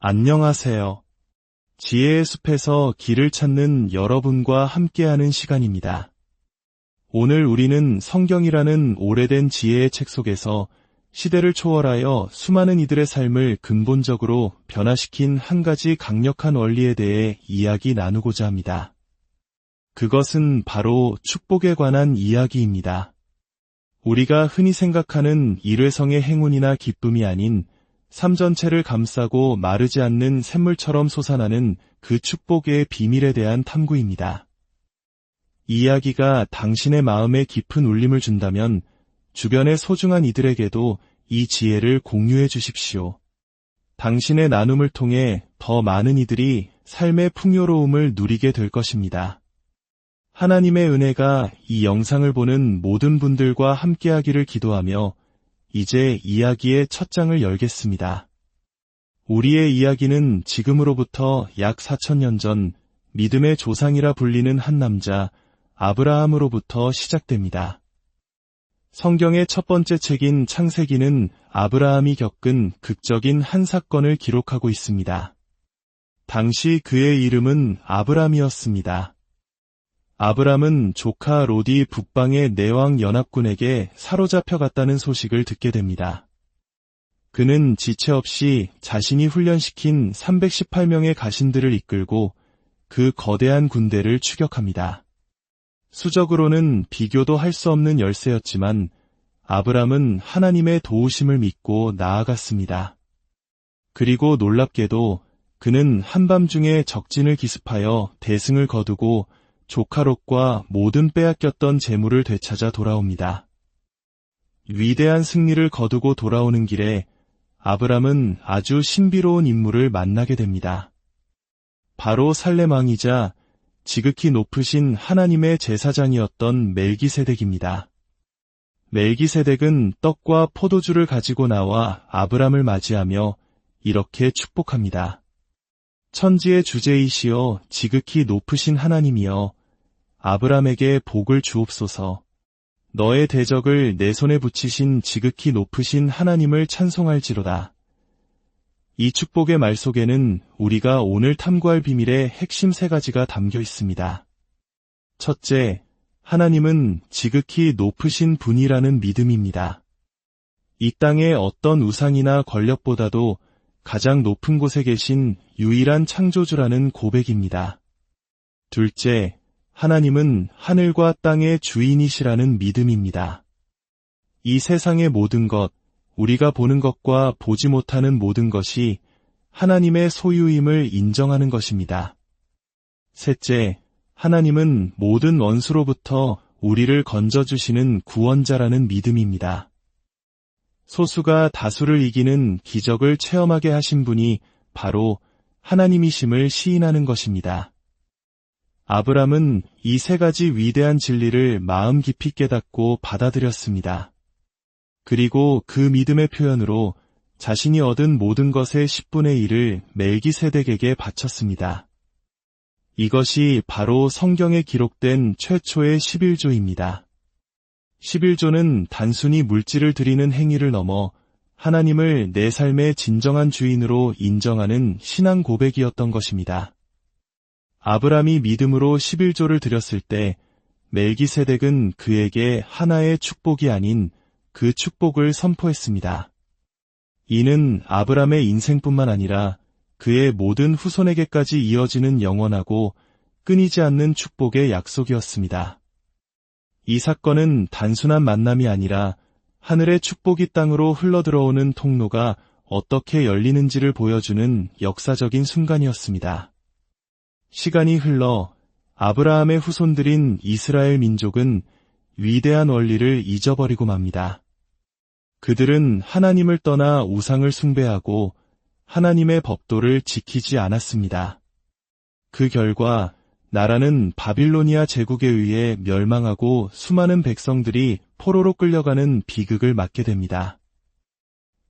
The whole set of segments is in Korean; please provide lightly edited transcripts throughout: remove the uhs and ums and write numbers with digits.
안녕하세요. 지혜의 숲에서 길을 찾는 여러분과 함께하는 시간입니다. 오늘 우리는 성경이라는 오래된 지혜의 책 속에서 시대를 초월하여 수많은 이들의 삶을 근본적으로 변화시킨 한 가지 강력한 원리에 대해 이야기 나누고자 합니다. 그것은 바로 축복에 관한 이야기입니다. 우리가 흔히 생각하는 일회성의 행운이나 기쁨이 아닌 삶 전체를 감싸고 마르지 않는 샘물처럼 솟아나는 그 축복의 비밀에 대한 탐구입니다. 이 이야기가 당신의 마음에 깊은 울림을 준다면 주변의 소중한 이들에게도 이 지혜를 공유해 주십시오. 당신의 나눔을 통해 더 많은 이들이 삶의 풍요로움을 누리게 될 것입니다. 하나님의 은혜가 이 영상을 보는 모든 분들과 함께하기를 기도하며 이제 이야기의 첫 장을 열겠습니다. 우리의 이야기는 지금으로부터 약 4000년 전 믿음의 조상이라 불리는 한 남자 아브라함으로부터 시작됩니다. 성경의 첫 번째 책인 창세기는 아브라함이 겪은 극적인 한 사건을 기록하고 있습니다. 당시 그의 이름은 아브람이었습니다. 아브람은 조카 롯이 북방의 내왕 연합군에게 사로잡혀 갔다는 소식을 듣게 됩니다. 그는 지체 없이 자신이 훈련시킨 318명의 가신들을 이끌고 그 거대한 군대를 추격합니다. 수적으로는 비교도 할 수 없는 열세였지만 아브람은 하나님의 도우심을 믿고 나아갔습니다. 그리고 놀랍게도 그는 한밤중에 적진을 기습하여 대승을 거두고 조카 롯과 모든 빼앗겼던 재물을 되찾아 돌아옵니다. 위대한 승리를 거두고 돌아오는 길에 아브람은 아주 신비로운 인물을 만나게 됩니다. 바로 살렘 왕이자 지극히 높으신 하나님의 제사장이었던 멜기세덱입니다. 멜기세덱은 떡과 포도주를 가지고 나와 아브람을 맞이하며 이렇게 축복합니다. 천지의 주제이시여 지극히 높으신 하나님이여 아브람에게 복을 주옵소서. 너의 대적을 내 손에 붙이신 지극히 높으신 하나님을 찬송할지로다. 이 축복의 말 속에는 우리가 오늘 탐구할 비밀의 핵심 3가지가 담겨 있습니다. 첫째, 하나님은 지극히 높으신 분이라는 믿음입니다. 이 땅의 어떤 우상이나 권력보다도 가장 높은 곳에 계신 유일한 창조주라는 고백입니다. 둘째, 하나님은 하늘과 땅의 주인이시라는 믿음입니다. 이 세상의 모든 것, 우리가 보는 것과 보지 못하는 모든 것이 하나님의 소유임을 인정하는 것입니다. 셋째, 하나님은 모든 원수로부터 우리를 건져주시는 구원자라는 믿음입니다. 소수가 다수를 이기는 기적을 체험하게 하신 분이 바로 하나님이심을 시인하는 것입니다. 아브람은 이 3가지 위대한 진리를 마음 깊이 깨닫고 받아들였습니다. 그리고 그 믿음의 표현으로 자신이 얻은 모든 것의 10분의 1을 멜기세덱에게 바쳤습니다. 이것이 바로 성경에 기록된 최초의 11조입니다. 11조는 단순히 물질을 드리는 행위를 넘어 하나님을 내 삶의 진정한 주인으로 인정하는 신앙 고백이었던 것입니다. 아브람이 믿음으로 11조를 드렸을 때 멜기세덱은 그에게 하나의 축복이 아닌 그 축복을 선포했습니다. 이는 아브람의 인생뿐만 아니라 그의 모든 후손에게까지 이어지는 영원하고 끊이지 않는 축복의 약속이었습니다. 이 사건은 단순한 만남이 아니라 하늘의 축복이 땅으로 흘러들어오는 통로가 어떻게 열리는지를 보여주는 역사적인 순간이었습니다. 시간이 흘러 아브라함의 후손들인 이스라엘 민족은 위대한 원리를 잊어버리고 맙니다. 그들은 하나님을 떠나 우상을 숭배하고 하나님의 법도를 지키지 않았습니다. 그 결과 나라는 바빌로니아 제국에 의해 멸망하고 수많은 백성들이 포로로 끌려가는 비극을 맞게 됩니다.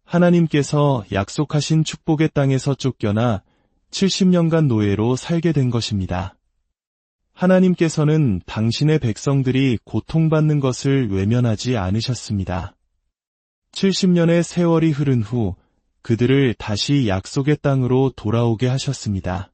하나님께서 약속하신 축복의 땅에서 쫓겨나 70년간 노예로 살게 된 것입니다. 하나님께서는 당신의 백성들이 고통받는 것을 외면하지 않으셨습니다. 70년의 세월이 흐른 후 그들을 다시 약속의 땅으로 돌아오게 하셨습니다.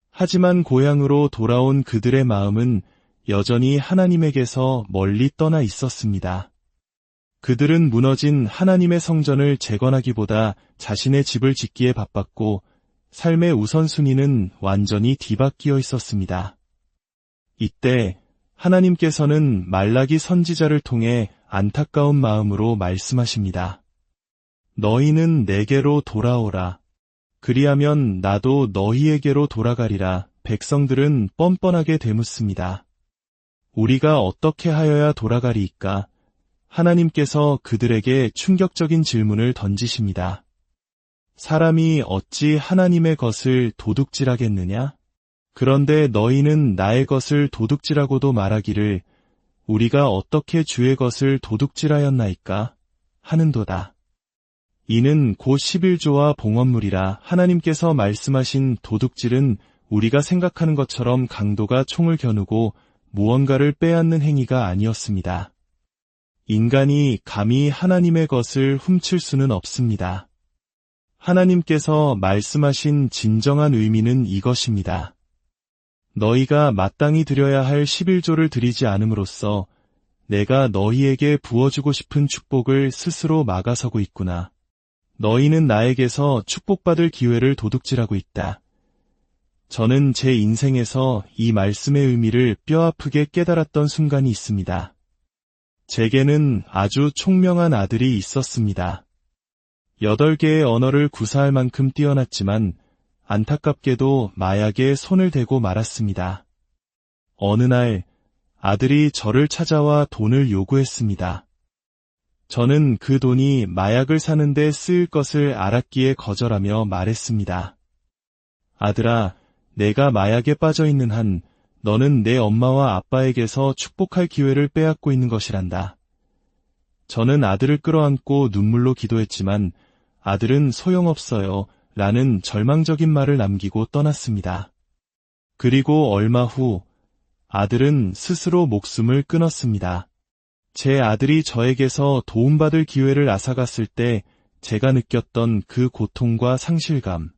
하지만 고향으로 돌아온 그들의 마음은 여전히 하나님에게서 멀리 떠나 있었습니다. 그들은 무너진 하나님의 성전을 재건하기보다 자신의 집을 짓기에 바빴고 삶의 우선순위는 완전히 뒤바뀌어 있었습니다. 이때 하나님께서는 말라기 선지자를 통해 안타까운 마음으로 말씀하십니다. 너희는 내게로 돌아오라. 그리하면 나도 너희에게로 돌아가리라. 백성들은 뻔뻔하게 되묻습니다. 우리가 어떻게 하여야 돌아가리이까? 하나님께서 그들에게 충격적인 질문을 던지십니다. 사람이 어찌 하나님의 것을 도둑질하겠느냐? 그런데 너희는 나의 것을 도둑질하고도 말하기를 우리가 어떻게 주의 것을 도둑질하였나이까? 하는도다. 이는 곧 11조와 봉헌물이라. 하나님께서 말씀하신 도둑질은 우리가 생각하는 것처럼 강도가 총을 겨누고 무언가를 빼앗는 행위가 아니었습니다. 인간이 감히 하나님의 것을 훔칠 수는 없습니다. 하나님께서 말씀하신 진정한 의미는 이것입니다. 너희가 마땅히 드려야 할 11조를 드리지 않음으로써 내가 너희에게 부어주고 싶은 축복을 스스로 막아서고 있구나. 너희는 나에게서 축복받을 기회를 도둑질하고 있다. 저는 제 인생에서 이 말씀의 의미를 뼈아프게 깨달았던 순간이 있습니다. 제게는 아주 총명한 아들이 있었습니다. 8개의 언어를 구사할 만큼 뛰어났지만 안타깝게도 마약에 손을 대고 말았습니다. 어느 날 아들이 저를 찾아와 돈을 요구했습니다. 저는 그 돈이 마약을 사는데 쓰일 것을 알았기에 거절하며 말했습니다. 아들아, 내가 마약에 빠져 있는 한 너는 내 엄마와 아빠에게서 축복할 기회를 빼앗고 있는 것이란다. 저는 아들을 끌어안고 눈물로 기도했지만 아들은 소용없어요 라는 절망적인 말을 남기고 떠났습니다. 그리고 얼마 후 아들은 스스로 목숨을 끊었습니다. 제 아들이 저에게서 도움받을 기회를 앗아갔을 때 제가 느꼈던 그 고통과 상실감,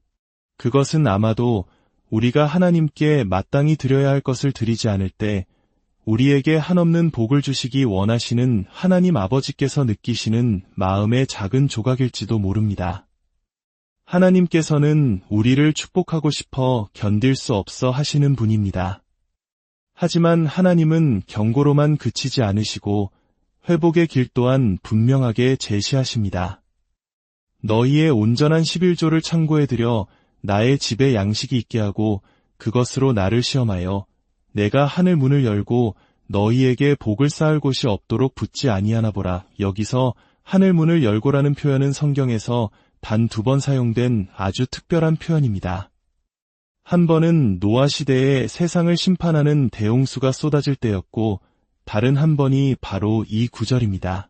그것은 아마도 우리가 하나님께 마땅히 드려야 할 것을 드리지 않을 때 우리에게 한없는 복을 주시기 원하시는 하나님 아버지께서 느끼시는 마음의 작은 조각일지도 모릅니다. 하나님께서는 우리를 축복하고 싶어 견딜 수 없어 하시는 분입니다. 하지만 하나님은 경고로만 그치지 않으시고 회복의 길 또한 분명하게 제시하십니다. 너희의 온전한 11조를 창고해드려 나의 집에 양식이 있게 하고 그것으로 나를 시험하여 내가 하늘 문을 열고 너희에게 복을 쌓을 곳이 없도록 붙지 아니하나 보라. 여기서 하늘 문을 열고라는 표현은 성경에서 단 2번 사용된 아주 특별한 표현입니다. 한 번은 노아 시대에 세상을 심판하는 대홍수가 쏟아질 때였고 다른 한 번이 바로 이 구절입니다.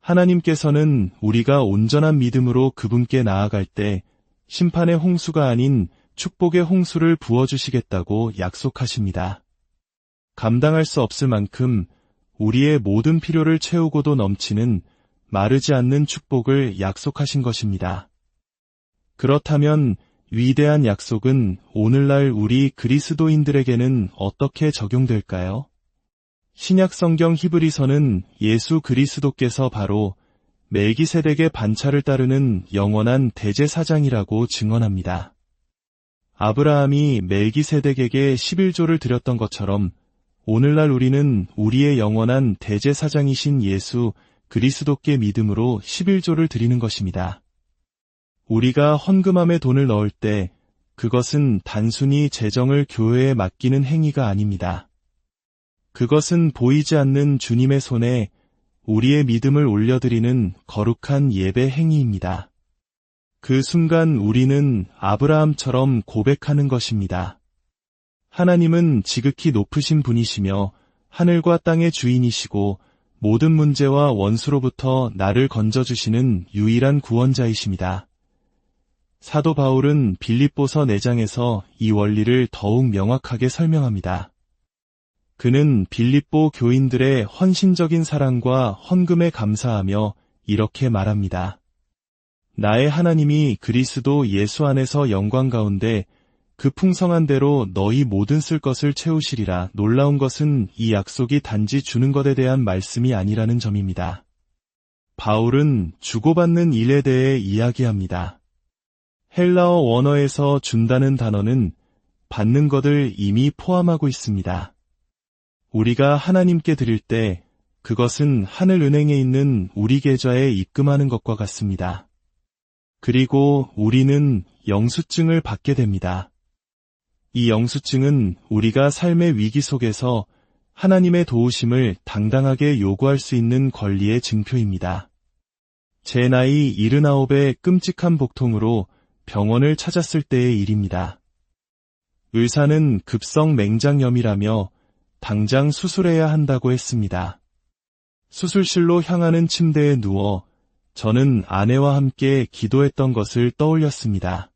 하나님께서는 우리가 온전한 믿음으로 그분께 나아갈 때 심판의 홍수가 아닌 축복의 홍수를 부어주시겠다고 약속하십니다. 감당할 수 없을 만큼 우리의 모든 필요를 채우고도 넘치는 마르지 않는 축복을 약속하신 것입니다. 그렇다면 위대한 약속은 오늘날 우리 그리스도인들에게는 어떻게 적용될까요? 신약 성경 히브리서는 예수 그리스도께서 바로 멜기세덱의 반차를 따르는 영원한 대제사장이라고 증언합니다. 아브라함이 멜기세덱에게 11조를 드렸던 것처럼 오늘날 우리는 우리의 영원한 대제사장이신 예수 그리스도께 믿음으로 11조를 드리는 것입니다. 우리가 헌금함에 돈을 넣을 때 그것은 단순히 재정을 교회에 맡기는 행위가 아닙니다. 그것은 보이지 않는 주님의 손에 우리의 믿음을 올려드리는 거룩한 예배 행위입니다. 그 순간 우리는 아브라함처럼 고백하는 것입니다. 하나님은 지극히 높으신 분이시며 하늘과 땅의 주인이시고 모든 문제와 원수로부터 나를 건져주시는 유일한 구원자이십니다. 사도 바울은 빌립보서 4장에서 이 원리를 더욱 명확하게 설명합니다. 그는 빌립보 교인들의 헌신적인 사랑과 헌금에 감사하며 이렇게 말합니다. 나의 하나님이 그리스도 예수 안에서 영광 가운데 그 풍성한 대로 너희 모든 쓸 것을 채우시리라. 놀라운 것은 이 약속이 단지 주는 것에 대한 말씀이 아니라는 점입니다. 바울은 주고받는 일에 대해 이야기합니다. 헬라어 원어에서 준다는 단어는 받는 것을 이미 포함하고 있습니다. 우리가 하나님께 드릴 때 그것은 하늘은행에 있는 우리 계좌에 입금하는 것과 같습니다. 그리고 우리는 영수증을 받게 됩니다. 이 영수증은 우리가 삶의 위기 속에서 하나님의 도우심을 당당하게 요구할 수 있는 권리의 증표입니다. 제 나이 79의 끔찍한 복통으로 병원을 찾았을 때의 일입니다. 의사는 급성 맹장염이라며 당장 수술해야 한다고 했습니다. 수술실로 향하는 침대에 누워 저는 아내와 함께 기도했던 것을 떠올렸습니다.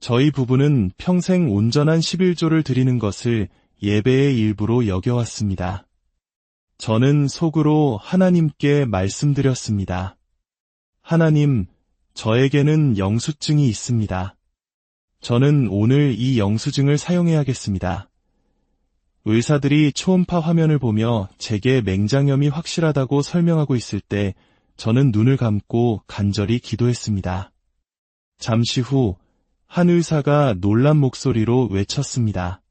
저희 부부는 평생 온전한 11조를 드리는 것을 예배의 일부로 여겨왔습니다. 저는 속으로 하나님께 말씀드렸습니다. 하나님, 저에게는 영수증이 있습니다. 저는 오늘 이 영수증을 사용해야겠습니다. 의사들이 초음파 화면을 보며 제게 맹장염이 확실하다고 설명하고 있을 때 저는 눈을 감고 간절히 기도했습니다. 잠시 후 한 의사가 놀란 목소리로 외쳤습니다.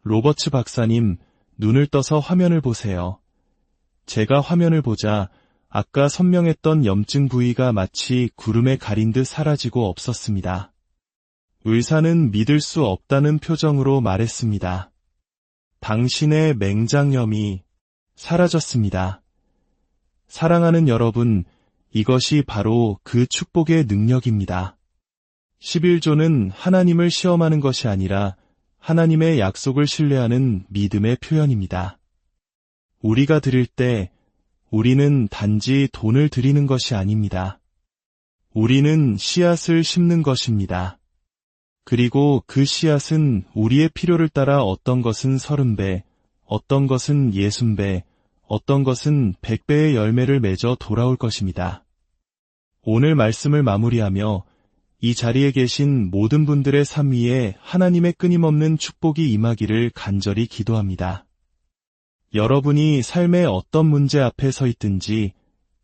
로버츠 박사님, 눈을 떠서 화면을 보세요. 제가 화면을 보자 아까 선명했던 염증 부위가 마치 구름에 가린 듯 사라지고 없었습니다. 의사는 믿을 수 없다는 표정으로 말했습니다. 당신의 맹장염이 사라졌습니다. 사랑하는 여러분, 이것이 바로 그 축복의 능력입니다. 11조는 하나님을 시험하는 것이 아니라 하나님의 약속을 신뢰하는 믿음의 표현입니다. 우리가 드릴 때 우리는 단지 돈을 드리는 것이 아닙니다. 우리는 씨앗을 심는 것입니다. 그리고 그 씨앗은 우리의 필요를 따라 어떤 것은 30배, 어떤 것은 60배, 어떤 것은 100배의 열매를 맺어 돌아올 것입니다. 오늘 말씀을 마무리하며 이 자리에 계신 모든 분들의 삶 위에 하나님의 끊임없는 축복이 임하기를 간절히 기도합니다. 여러분이 삶의 어떤 문제 앞에 서 있든지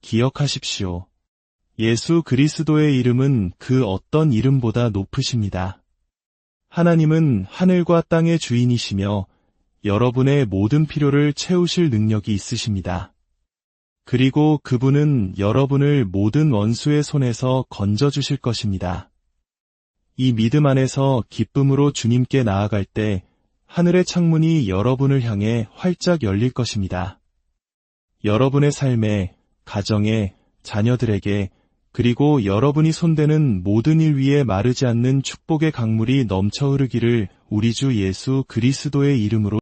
기억하십시오. 예수 그리스도의 이름은 그 어떤 이름보다 높으십니다. 하나님은 하늘과 땅의 주인이시며 여러분의 모든 필요를 채우실 능력이 있으십니다. 그리고 그분은 여러분을 모든 원수의 손에서 건져주실 것입니다. 이 믿음 안에서 기쁨으로 주님께 나아갈 때 하늘의 창문이 여러분을 향해 활짝 열릴 것입니다. 여러분의 삶에, 가정에, 자녀들에게, 그리고 여러분이 손대는 모든 일 위에 마르지 않는 축복의 강물이 넘쳐 흐르기를 우리 주 예수 그리스도의 이름으로